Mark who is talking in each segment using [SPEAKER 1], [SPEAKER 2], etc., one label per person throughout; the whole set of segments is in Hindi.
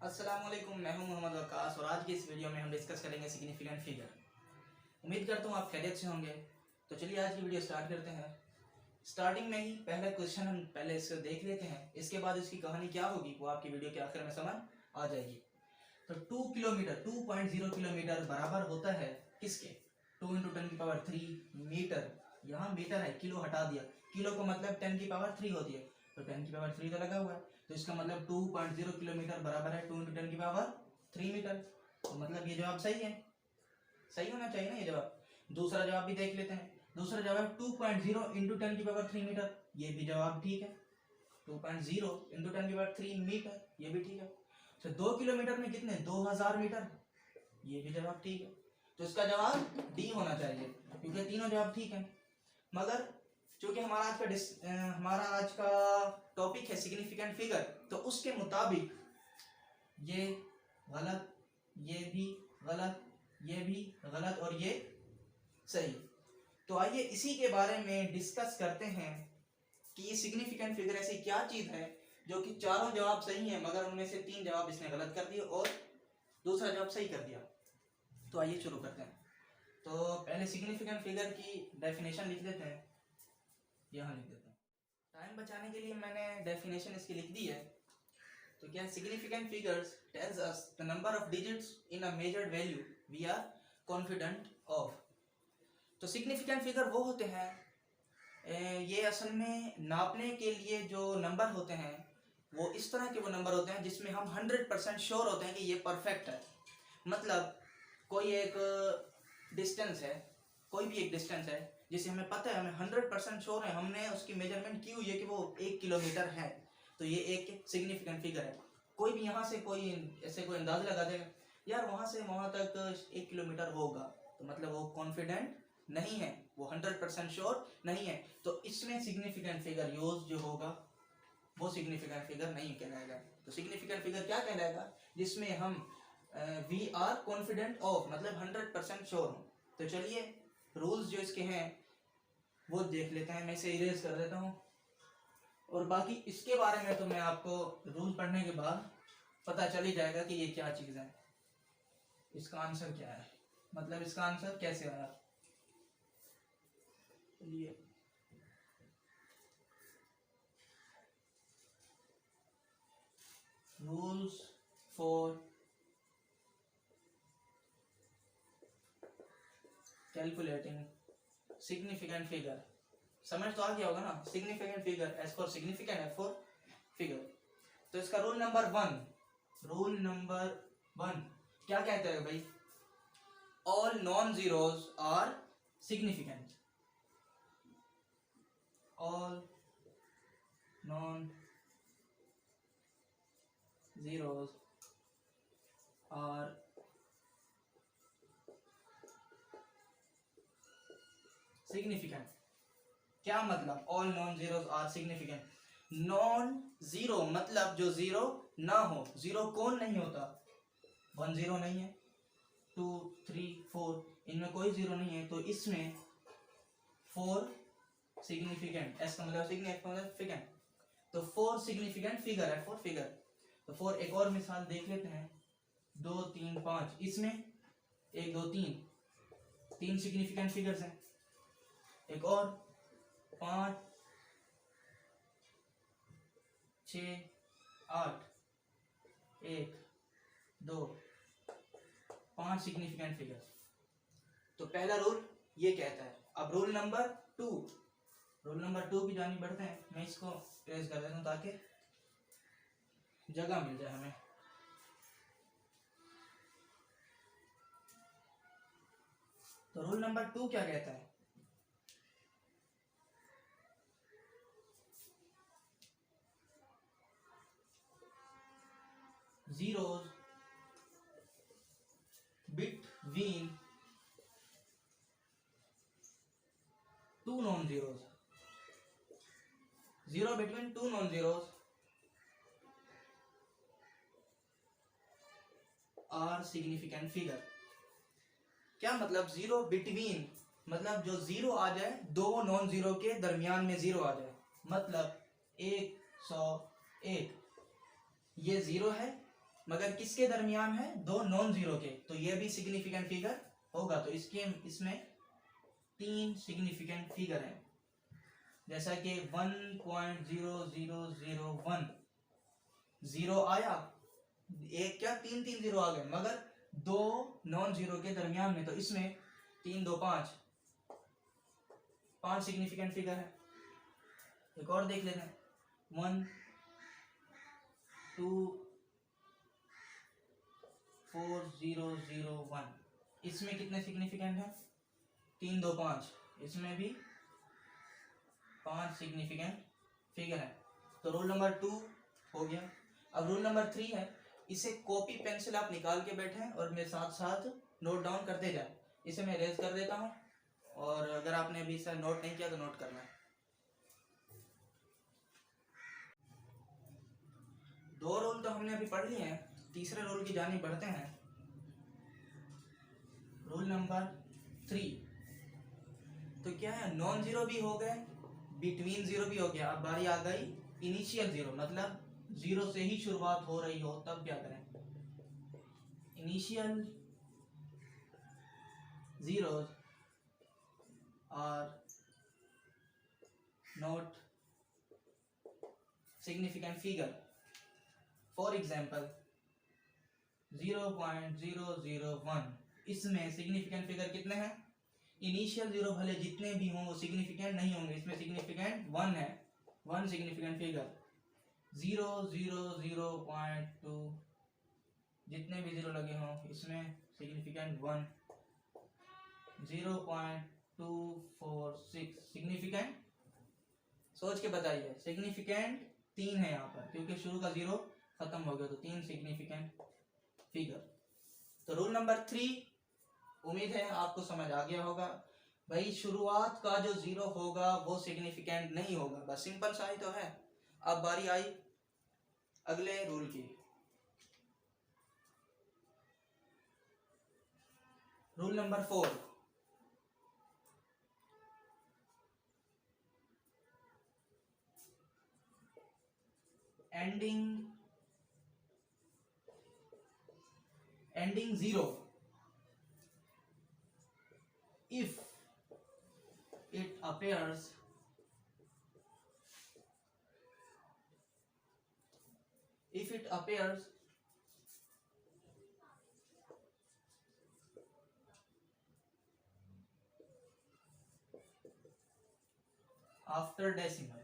[SPEAKER 1] अस्सलाम वालेकुम, मैं हूं मोहम्मद वकास और आज की इस वीडियो में हम डिस्कस करेंगे सिग्निफिकेंट फिगर। उम्मीद करता हूं आप खैरियत से होंगे। तो चलिए आज की वीडियो स्टार्ट करते हैं। स्टार्टिंग में ही पहला क्वेश्चन हम पहले इसको देख लेते हैं, इसके बाद इसकी कहानी क्या होगी वो आपकी वीडियो के आखिर में समझ आ जाएगी। तो 2 किलोमीटर 2.0 किलोमीटर बराबर होता है किसके? 2 × 10⁻³ मीटर। यहाँ मीटर है, किलो हटा दिया, किलो को मतलब 10⁻³ होती है, तो 10⁻³ तो लगा हुआ है, तो इसका मतलब 2.0 किलोमीटर बराबर है 2 × 10⁻³ मीटर। तो मतलब ये जवाब सही है, सही होना चाहिए ना ये जवाब। दूसरा जवाब भी देख लेते हैं। दूसरा जवाब 2.0 × 10⁻³ मीटर, ये भी जवाब ठीक है। 2.0 × 10⁻³ मीटर, ये भी ठीक है। तो 2 किलोमीटर में कितने? 2000 मीटर, ये भी जवाब ठीक है। तो इसका जवाब डी होना चाहिए, क्योंकि तीनों जवाब ठीक है। मगर चूंकि हमारा आज का टॉपिक है सिग्निफिकेंट फिगर, तो उसके मुताबिक ये गलत, ये भी गलत, ये भी गलत और ये सही। तो आइए इसी के बारे में डिस्कस करते हैं कि ये सिग्निफिकेंट फिगर ऐसी क्या चीज है जो कि चारों जवाब सही हैं, मगर उनमें से 3 जवाब इसने गलत कर दिए और दूसरा जवाब सही कर दिया। तो आइए शुरू करते हैं। तो पहले सिग्निफिकेंट फिगर की डेफिनेशन लिख देते हैं, यहाँ लिख देते हैं। टाइम बचाने के लिए मैंने डेफिनेशन इसकी लिख दी है। तो क्या? Significant figures tells us the number of digits in a measured value we are confident of. तो सिग्निफिकेंट फिगर वो होते हैं, ये असल में नापने के लिए जो नंबर होते हैं वो इस तरह के वो नंबर होते हैं जिसमें हम 100% श्योर होते हैं कि ये परफेक्ट है। मतलब कोई एक डिस्टेंस है, कोई भी एक डिस्टेंस है जिसे हमें पता है, हमें 100% श्योर है, हमने उसकी मेजरमेंट की हुई है कि वो 1 किलोमीटर है, तो ये एक सिग्निफिकेंट फिगर है। कोई भी यहाँ से कोई ऐसे कोई अंदाज़ा लगा देगा, यार वहाँ से वहाँ तक 1 किलोमीटर होगा, तो मतलब वो कॉन्फिडेंट नहीं है, वो 100% श्योर नहीं है। तो इसमें सिग्निफिकेंट फिगर यूज जो होगा वो सिग्निफिकेंट फिगर नहीं कहलाएगा। तो सिग्निफिकेंट फिगर क्या कहलाएगा? जिसमें हम वी आर कॉन्फिडेंट ऑफ, मतलब 100% श्योर हो। तो चलिए रूल्स जो इसके हैं वो देख लेते हैं। मैं इसे इरेज कर देता हूँ, और बाकी इसके बारे में तो मैं आपको रूल पढ़ने के बाद पता चल ही जाएगा कि ये क्या चीज़ है, इसका आंसर क्या है, मतलब इसका आंसर कैसे आया। चलिए rules for calculating significant figure, समझ तो आ गया होगा ना। Significant figure, as for significant, as for figure. तो इसका रूल नंबर 1 क्या कहता है भाई? All non zeros are significant. All non zeros are significant. क्या मतलब all non zeros are significant? Non zero मतलब जो जीरो ना हो। जीरो कौन नहीं होता? 1 0 नहीं है, 2 3 4, इनमें कोई जीरो नहीं है, तो इसमें 4 सिग्निफिकेंट, एस का मतलब सिग्निफिकेंट, तो 4 सिग्निफिकेंट फिगर है, 4 फिगर। तो 4 एक और मिसाल देख लेते हैं। 2 3 5, इसमें 1 2 3 सिग्निफिकेंट फिगर्स हैं। एक और 5 6 8, 1 2 5 सिग्निफिकेंट फिगर्स। तो पहला रूल ये कहता है। अब रूल नंबर 2 की जानी बढ़ते हैं। मैं इसको ट्रेस कर देता हूँ ताकि जगह मिल जाए हमें। तो रूल नंबर 2 क्या कहता है? zeros between two non-zeros, zero between two non-zeros are significant figure। क्या मतलब? जीरो बिटवीन मतलब जो जीरो आ जाए, दो नॉन जीरो के दरमियान में जीरो आ जाए, मतलब 1 100 1, ये जीरो है, मगर किसके दरमियान है, दो नॉन जीरो के, तो ये भी सिग्निफिकेंट फिगर होगा। तो इसमें 3 सिग्निफिकेंट फिगर हैं, जैसा कि 1.0001 जीरो आया, एक क्या 3 जीरो आ गए, मगर दो नॉन जीरो के दरमियान में, तो इसमें 3 2 5 सिग्निफिकेंट फिगर है। एक और देख लेते हैं, 1 2 4 0 0 1, इसमें कितने सिग्निफिकेंट है, 3 2 5, इसमें भी 5 सिग्निफिकेंट फिगर है। तो रोल नंबर 2 हो गया। अब रोल नंबर 3 है, इसे कॉपी पेंसिल आप निकाल के बैठे और मेरे साथ साथ नोट डाउन करते जाए। इसे मैं रेज कर देता हूँ, और अगर आपने अभी इसे नोट नहीं किया तो नोट करना है। 2 रोल तो हमने अभी पढ़ लिए हैं, तीसरे रोल की जानिब बढ़ते हैं। रोल नंबर 3 तो क्या है, नॉन जीरो भी हो गए, बिटवीन जीरो भी हो गया। अब बारी आ गई इनिशियल जीरो, मतलब जीरो से ही शुरुआत हो रही हो, तब क्या करें, initial zeros are not significant figure. For example 0.001, इसमें सिग्निफिकेंट फिगर कितने हैं, इनिशियल जीरो भले जितने भी हों वो सिग्निफिकेंट नहीं होंगे, इसमें सिग्निफिकेंट 1 है, 1 सिग्निफिकेंट फिगर। 0 0 0.2, जितने भी जीरो लगे हों इसमें सिग्निफिकेंट 1। 0.246 सिग्निफिकेंट, सोच के बताइए, सिग्निफिकेंट 3 है यहाँ पर, क्योंकि शुरू का जीरो खत्म हो गया, तो 3 सिग्निफिकेंट फिगर। तो रूल नंबर 3 उम्मीद है आपको समझ आ गया होगा। भाई शुरुआत का जो जीरो होगा वो सिग्निफिकेंट नहीं होगा, बस सिंपल सा ही तो है। अब बारी आई अगले रूल की। Rule number 4, ending zero if it appears after decimal।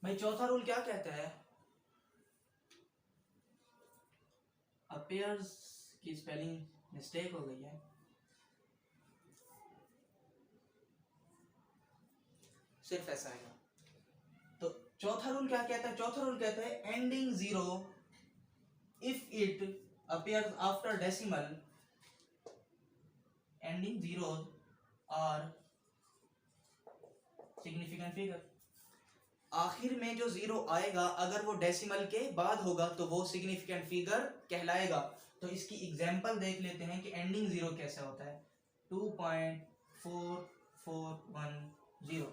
[SPEAKER 1] भाई चौथा रूल क्या कहता है, appears की स्पेलिंग मिस्टेक हो गई है, सिर्फ ऐसा आएगा। तो चौथा रूल क्या कहता है, चौथा रूल कहता है ending zero if it appears after decimal, ending zeros are significant figure। आखिर में जो जीरो आएगा अगर वो डेसिमल के बाद होगा तो वो सिग्निफिकेंट फिगर कहलाएगा। तो इसकी एग्जांपल देख लेते हैं कि एंडिंग जीरो कैसा होता है। 2.4410,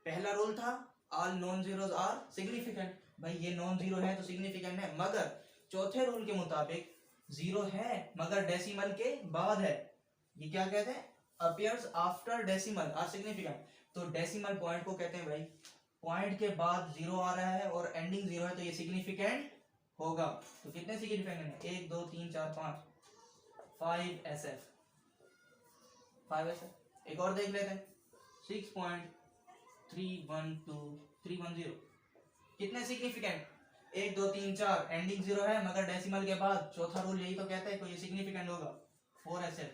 [SPEAKER 1] पहला रूल था all non zeros are significant. भाई ये नॉन जीरो है तो सिग्निफिकेंट है, मगर चौथे रूल के मुताबिक जीरो है मगर डेसिमल के बाद है। ये क्या कहते हैं, appears after decimal are significant. तो डेसिमल पॉइंट को कहते हैं भाई, पॉइंट के बाद जीरो आ रहा है और एंडिंग जीरो है तो ये सिग्निफिकेंट होगा। तो कितने सिग्निफिकेंट है, 1 2 3 4 5, 5 SF। एक और देख लेते हैं 6.312 कितने सिग्निफिकेंट, 1 2 3 4, एंडिंग जीरो है मगर डेसिमल के बाद, चौथा रूल यही तो कहता है तो ये सिग्निफिकेंट होगा, 4 SF।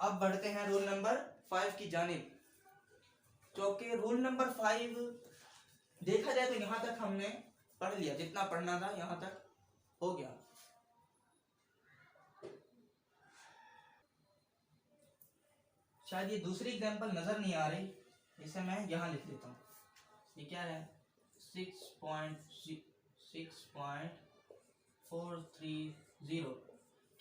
[SPEAKER 1] अब बढ़ते हैं रूल नंबर 5 की जानिब। क्योंकि रूल नंबर 5 देखा जाए तो यहां तक हमने पढ़ लिया, जितना पढ़ना था यहां तक हो गया। शायद ये दूसरी एग्जांपल नजर नहीं आ रही, इसे मैं यहां लिख देता हूं। ये क्या है, 6.430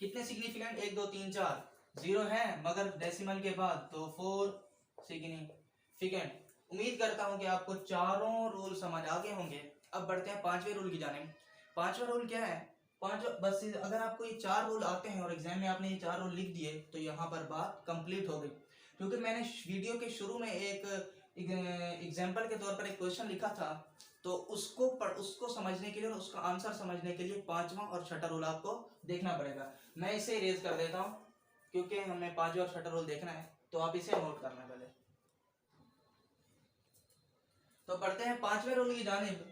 [SPEAKER 1] कितने सिग्निफिकेंट, 1 2 3 4, जीरो है मगर डेसिमल के बाद तो 4 सिग्निफिकेंट। उम्मीद करता हूं कि आपको चारों रूल समझ आ गए होंगे। अब बढ़ते हैं पांचवें रूल की जानिब। पांचवा रूल क्या है? बस अगर आपको ये 4 रूल आते हैं और एग्जाम में आपने ये 4 रूल लिख दिए तो यहाँ पर बात कंप्लीट हो गई। क्योंकि मैंने वीडियो के शुरू में एक एग्जाम्पल के तौर पर एक क्वेश्चन लिखा था, तो उसको समझने के लिए और उसका आंसर समझने के लिए पांचवा और छठा रूल आपको देखना पड़ेगा। मैं इसे इरेज कर देता हूँ क्योंकि हमें पांचवा और छठा रूल देखना है, तो आप इसे नोट करना पहले। तो पढ़ते हैं पांचवें रूल की जानिब।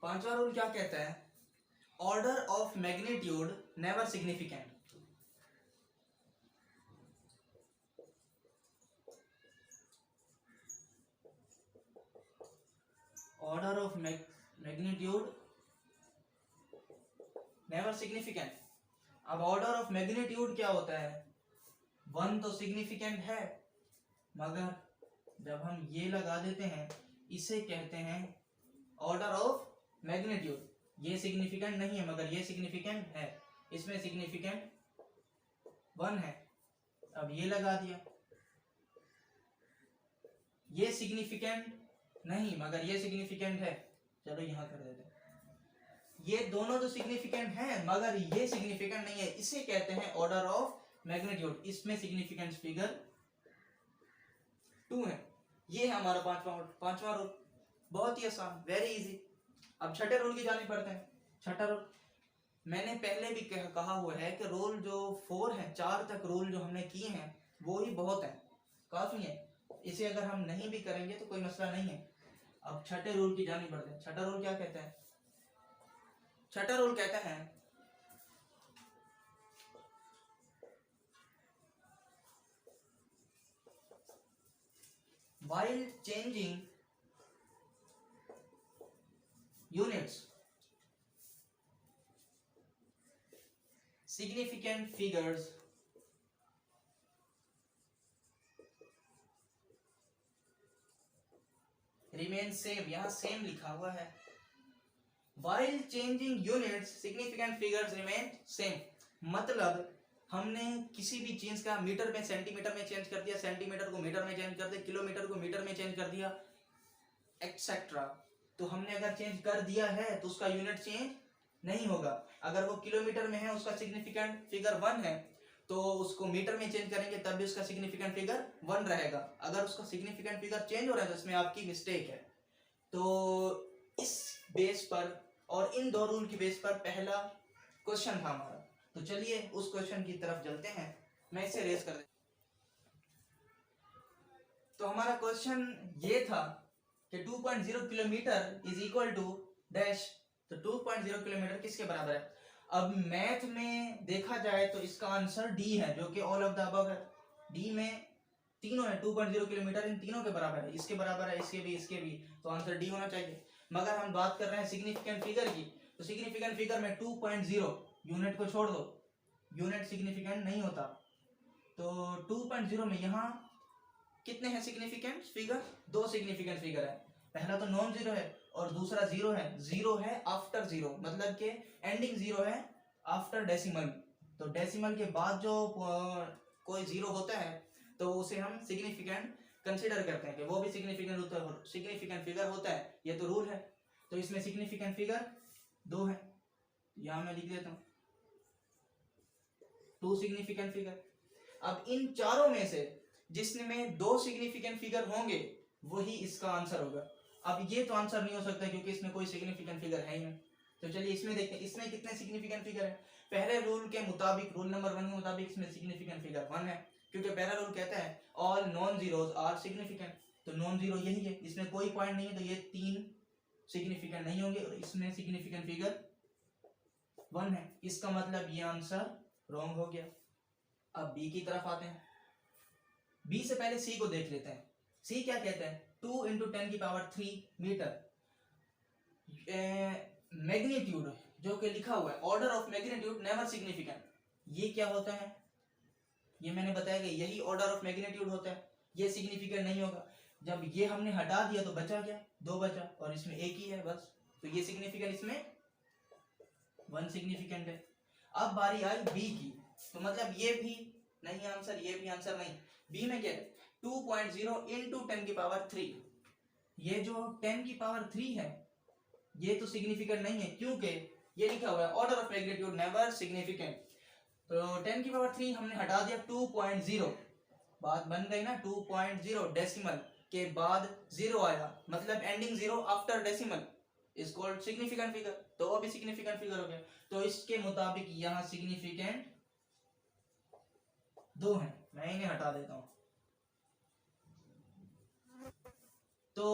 [SPEAKER 1] पांचवा रूल क्या कहता है? Order of magnitude never significant. Order of magnitude never significant. अब ऑर्डर ऑफ मैग्नीट्यूड क्या होता है? 1 तो सिग्निफिकेंट है, मगर जब हम ये लगा देते हैं इसे कहते हैं ऑर्डर ऑफ मैग्नीट्यूड। ये सिग्निफिकेंट नहीं है मगर ये सिग्निफिकेंट है, इसमें सिग्निफिकेंट 1 है। अब ये लगा दिया, ये सिग्निफिकेंट नहीं मगर ये सिग्निफिकेंट है, चलो यहां कर देते हैं। ये दोनों तो सिग्निफिकेंट हैं मगर ये सिग्निफिकेंट नहीं है, इसे कहते हैं ऑर्डर ऑफ मैग्नीट्यूड। इसमें सिग्निफिकेंस फिगर 2 है। ये है हमारा पांचवा रूल। बहुत ही आसान, वेरी इजी। अब छठे रूल की जानिब बढ़ते हैं। छठा रूल मैंने पहले भी कहा हुआ है कि रूल जो 4 है, 4 तक रूल जो हमने किए हैं वो ही बहुत है, काफी है। इसे अगर हम नहीं भी करेंगे तो कोई मसला नहीं है। अब छठे रूल की जानिब बढ़ते हैं। छठा रूल क्या कहता है? छठा रूल कहता है while changing units, significant figures remain same। यहां सेम लिखा हुआ है। while changing units significant figures remain same, मतलब हमने किसी भी चीज का मीटर में सेंटीमीटर में चेंज कर दिया, सेंटीमीटर को मीटर में चेंज कर दिया, किलोमीटर को मीटर में चेंज कर दिया, एक्सेट्रा। तो हमने अगर चेंज कर दिया है तो उसका यूनिट चेंज नहीं होगा। अगर वो किलोमीटर में है उसका सिग्निफिकेंट फिगर 1 है, तो उसको मीटर में चेंज करेंगे तब भी उसका सिग्निफिकेंट फिगर 1 रहेगा। अगर उसका सिग्निफिकेंट फिगर चेंज हो रहा है तो इसमें आपकी मिस्टेक है। तो इस बेस पर और इन 2 रूल की बेस पर पहला क्वेश्चन था हमारा। तो चलिए उस क्वेश्चन की तरफ चलते हैं। मैं इसे रेज कर देता। तो हमारा क्वेश्चन ये था कि 2.0 kilometre is equal to dash. तो 2.0 किलोमीटर किसके बराबर है? अब मैथ में देखा जाए तो इसका आंसर डी है, जो कि ऑल ऑफ द अबव है। डी में तीनों है, 2.0 किलोमीटर इन तीनों के बराबर है, इसके बराबर है, इसके भी, इसके भी, तो आंसर डी होना चाहिए। मगर हम बात कर रहे हैं सिग्निफिकेंट फिगर की, तो सिग्निफिकेंट फिगर में 2.0 यूनिट को छोड़ दो, यूनिट सिग्निफिकेंट नहीं होता। तो 2.0 में यहाँ कितने हैं सिग्निफिकेंट फिगर? 2 सिग्निफिकेंट फिगर है। पहला तो नॉन जीरो है और दूसरा जीरो है। जीरो है आफ्टर जीरो, मतलब के एंडिंग जीरो है आफ्टर डेसिमल। तो डेसिमल के बाद जो कोई जीरो होता है तो उसे हम सिग्निफिकेंट कंसीडर करते हैं कि वो भी सिग्निफिकेंट होता है, सिग्निफिकेंट फिगर होता है। ये तो रूल है। तो इसमें सिग्निफिकेंट फिगर 2 है, यहां मैं लिख देता हूं 2 सिग्निफिकेंट फिगर। अब इन चारों में से जिसमें 2 सिग्निफिकेंट फिगर होंगे वही इसका आंसर होगा। अब ये तो आंसर नहीं हो सकता क्योंकि इसमें कोई सिग्निफिकेंट फिगर है ही नहीं। तो चलिए इसमें देखते हैं इसमें कितने सिग्निफिकेंट फिगर है। पहले रूल के मुताबिक, रूल नंबर 1 के मुताबिक इसमें सिग्निफिकेंट फिगर 1 है, क्योंकि पहला रूल कहता है all non zeros are significant. तो नॉन जीरो यही है, इसमें कोई पॉइंट नहीं है, तो ये 3 सिग्निफिकेंट नहीं होंगे और इसमें सिग्निफिकेंट फिगर 1 है। इसका मतलब ये आंसर रॉन्ग हो गया। अब बी की तरफ आते हैं। बी से पहले सी को देख लेते हैं। सी क्या कहता है? 2 × 10⁻³ मीटर। मैग्नीट्यूड जो कि लिखा हुआ है, order of magnitude never significant. ये क्या होता है? ये मैंने बताया कि यही ऑर्डर ऑफ मैग्नीट्यूड होता है। ये सिग्निफिकेंट नहीं होगा। जब ये हमने हटा दिया तो बचा क्या? 2 बचा और इसमें एक ही है बस। तो ये सिग्निफिकेंट, इसमें 1 सिग्निफिकेंट है। अब बारी आई बी की, तो मतलब ये भी नहीं आंसर, ये भी आंसर नहीं। बी में क्या है? 2.0 × 10⁻³ ये जो 10 की पावर 3 है ये तो सिग्निफिकेंट नहीं है, क्योंकि ये लिखा हुआ है order of magnitude never significant. तो 10 की पावर 3 हमने हटा दिया 2.0, बात बन गई ना 2.0, डेसिमल के बाद जीरो आया, मतलब ending zero after decimal is called significant figure, तो वो भी सिग्निफिकेंट फिगर हो गया। तो इसके मुताबिक यहाँ सिग्निफिकेंट 2 है, मैं इन्हें हटा देता हूं। तो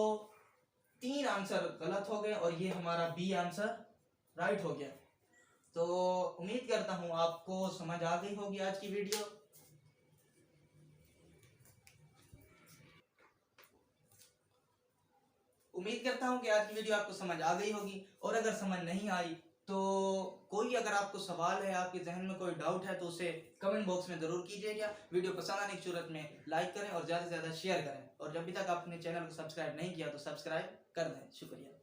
[SPEAKER 1] 3 आंसर गलत हो गए और ये हमारा बी आंसर राइट हो गया। तो उम्मीद करता हूं आपको समझ आ गई होगी आज की वीडियो। उम्मीद करता हूं कि आज की वीडियो आपको समझ आ गई होगी, और अगर समझ नहीं आई तो कोई अगर आपको सवाल है, आपके जहन में कोई डाउट है, तो उसे कमेंट बॉक्स में जरूर कीजिएगा। वीडियो पसंद आने की सूरत में लाइक करें और ज़्यादा से ज़्यादा शेयर करें, और जब भी तक आपने चैनल को सब्सक्राइब नहीं किया तो सब्सक्राइब कर दें। शुक्रिया।